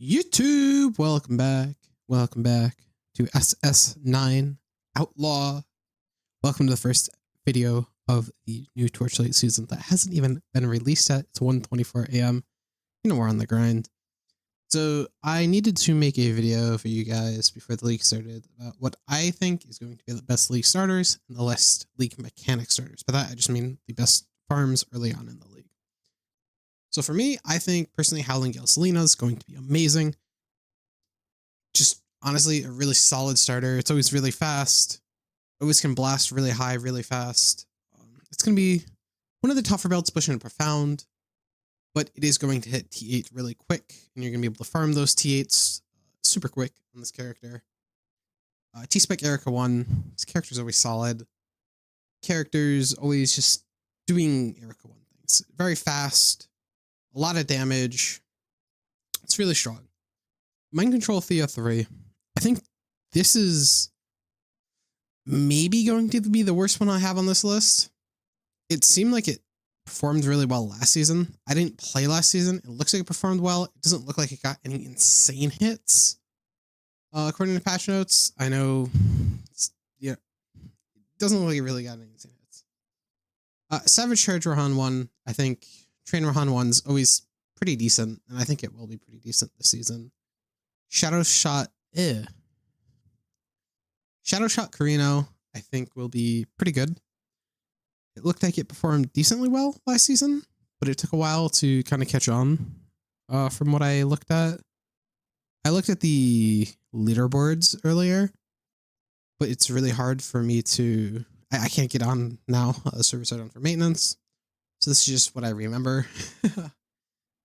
YouTube, welcome back. Welcome back to SS9 Outlaw. Welcome to the first video of the new Torchlight season that hasn't even been released yet. It's 1:24 a.m. You know, we're on the grind. So I needed to make a video for you guys before the league started about what I think is going to be the best league starters and the best league mechanic starters. By that, I just mean the best farms early on in the league. So for me, I think personally Howling Gale Selena is going to be amazing. Just honestly, a really solid starter. It's always really fast. Always can blast really high, really fast. It's going to be one of the tougher builds pushing a profound, but it is going to hit T8 really quick, and you're going to be able to farm those T8s super quick on this character. T-Spec Erica 1, this character's always solid. Character's always just doing Erica 1 things. Very fast. A lot of damage. It's really strong. Mind Control Thea 3. I think this is maybe going to be the worst one I have on this list. It seemed like it performed really well last season. I didn't play last season. It looks like it performed well. It doesn't look like it got any insane hits. According to patch notes, I know, it doesn't look like it really got any insane hits. Savage Charge Rohan 1, I think Train Rohan 1's always pretty decent, and I think it will be pretty decent this season. Shadow Shot Carino, I think, will be pretty good. It looked like it performed decently well last season, but it took a while to kind of catch on from what I looked at. I looked at the leaderboards earlier, but it's really hard for me to... I can't get on now. The server's out on for maintenance. So this is just what I remember. It's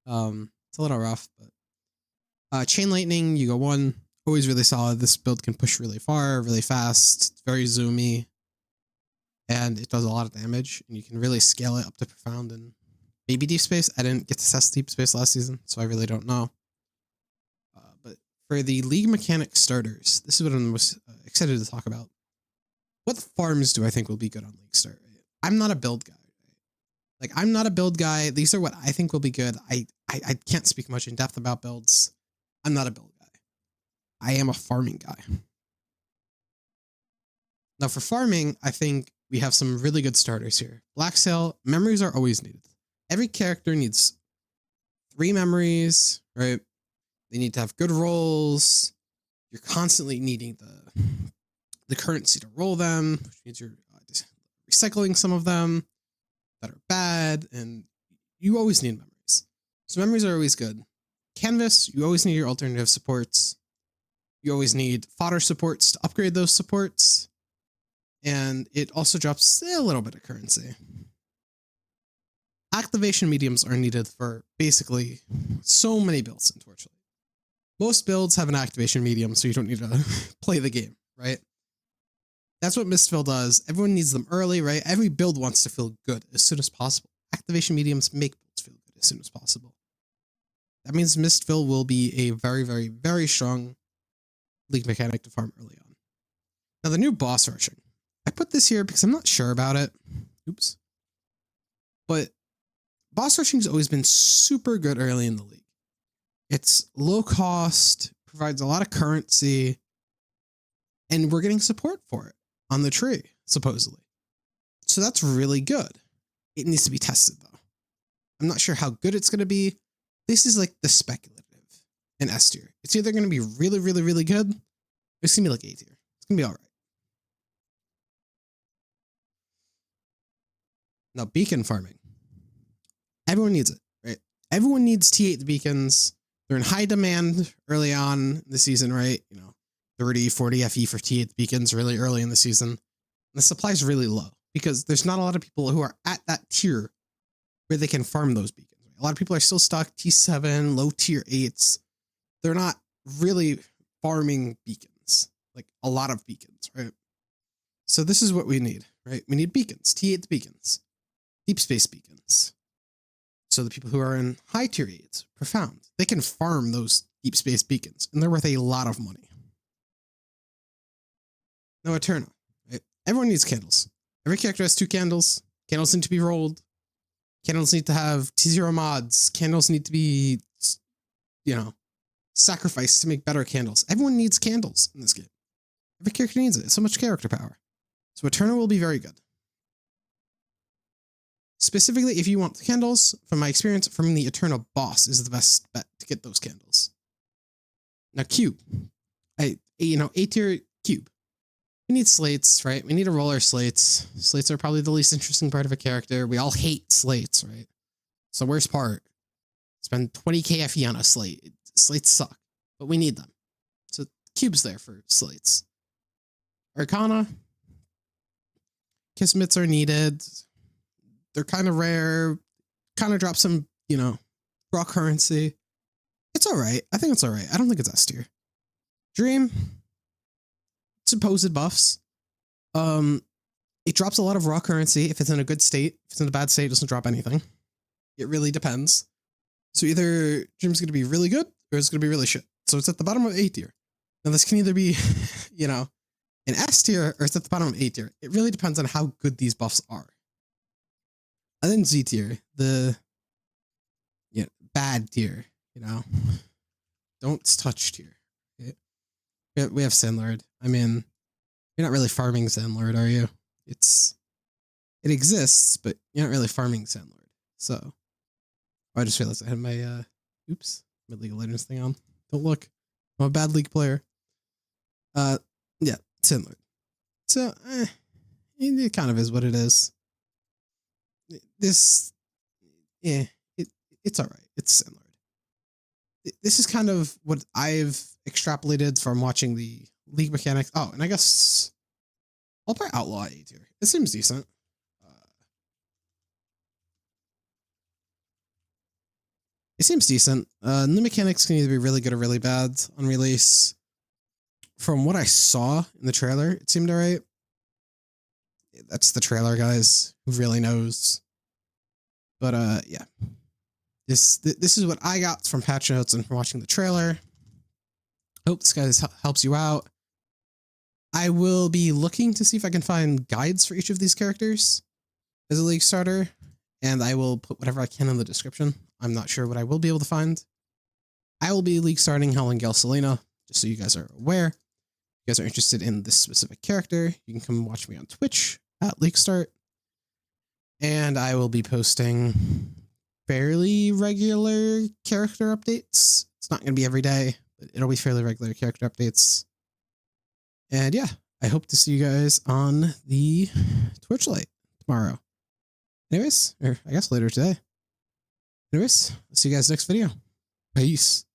a little rough, but Chain Lightning, you go 1, always really solid. This build can push really far, really fast. It's very zoomy, and it does a lot of damage, and you can really scale it up to profound and maybe deep space. I didn't get to test deep space last season, so I really don't know. But for the league mechanic starters, this is what I'm most excited to talk about. What farms do I think will be good on league start? I'm not a build guy. Like, I'm not a build guy. These are what I think will be good. I can't speak much in depth about builds. I'm not a build guy. I am a farming guy. Now, for farming, I think we have some really good starters here. Black Sail, memories are always needed. Every character needs 3 memories, right? They need to have good rolls. You're constantly needing the currency to roll them, which means you're recycling some of them that are bad, and you always need memories. So memories are always good. Canvas, you always need your alternative supports. You always need fodder supports to upgrade those supports. And it also drops a little bit of currency. Activation mediums are needed for basically so many builds in Torchlight. Most builds have an activation medium, so you don't need to play the game, right? That's what Mistville does. Everyone needs them early, right? Every build wants to feel good as soon as possible. Activation mediums make builds feel good as soon as possible. That means Mistville will be a very, very, very strong league mechanic to farm early on. Now, the new boss rushing. I put this here because I'm not sure about it. Oops. But boss rushing has always been super good early in the league. It's low cost, provides a lot of currency, and we're getting support for it on the tree, supposedly. So that's really good. It needs to be tested, though. I'm not sure how good it's going to be. This is like the speculative in S tier. It's either going to be really, really, really good, or it's going to be like A tier. It's going to be all right. Now, beacon farming. Everyone needs it, right? Everyone needs T8 beacons. They're in high demand early on in the season, right? 30, 40 FE for T8 beacons really early in the season. And the supply is really low because there's not a lot of people who are at that tier where they can farm those beacons. A lot of people are still stuck T7, low tier 8s. They're not really farming beacons, like a lot of beacons, right? So this is what we need, right? We need beacons, T8 beacons, deep space beacons. So the people who are in high tier 8s, profound, they can farm those deep space beacons, and they're worth a lot of money. Now, Eterna, right? Everyone needs candles. Every character has 2 candles. Candles need to be rolled. Candles need to have T0 mods. Candles need to be, sacrifice to make better candles. Everyone needs candles in this game. Every character needs it. It's so much character power. So Eternal will be very good. Specifically, if you want the candles, from my experience, from the Eternal boss is the best bet to get those candles. Now, cube. A tier cube. We need slates, right? We need to roll our slates. Slates are probably the least interesting part of a character. We all hate slates, right? It's the worst part. Spend 20k FE on a slate. Slates suck, but we need them. So cube's there for slates. Arcana. Kismets are needed. They're kind of rare. Kind of drop some, raw currency. It's all right. I think it's all right. I don't think it's S tier. Dream. Supposed buffs. It drops a lot of raw currency if it's in a good state. If it's in a bad state, it doesn't drop anything. It really depends. So either Dream's going to be really good or it's going to be really shit. So it's at the bottom of A tier. Now this can either be, an S tier or it's at the bottom of A tier. It really depends on how good these buffs are. And then Z tier, the bad tier, don't touch tier. Okay? We have Sandlord. I mean, you're not really farming Sandlord, are you? It exists, but you're not really farming Sandlord. So, I just realized I had my my League of Legends thing on. Don't look. I'm a bad League player. Yeah, Sandlord. So, it kind of is what it is. It's all right. It's Sandlord. This is kind of what I've extrapolated from watching the League mechanics. Oh, and I guess I'll play Outlaw A tier. It seems decent. It seems decent. New mechanics can either be really good or really bad on release. From what I saw in the trailer, it seemed alright. That's the trailer, guys. Who really knows? But yeah. This is what I got from patch notes and from watching the trailer. Hope this guys helps you out. I will be looking to see if I can find guides for each of these characters as a League starter, and I will put whatever I can in the description. I'm not sure what I will be able to find. I will be League starting Helen Gale Selena, just so you guys are aware. If you guys are interested in this specific character, you can come watch me on Twitch at League Start. And I will be posting fairly regular character updates. It's not going to be every day, but it'll be fairly regular character updates. And yeah, I hope to see you guys on the Torchlight tomorrow. Anyways, or I guess later today. Anyways, I'll see you guys next video. Peace.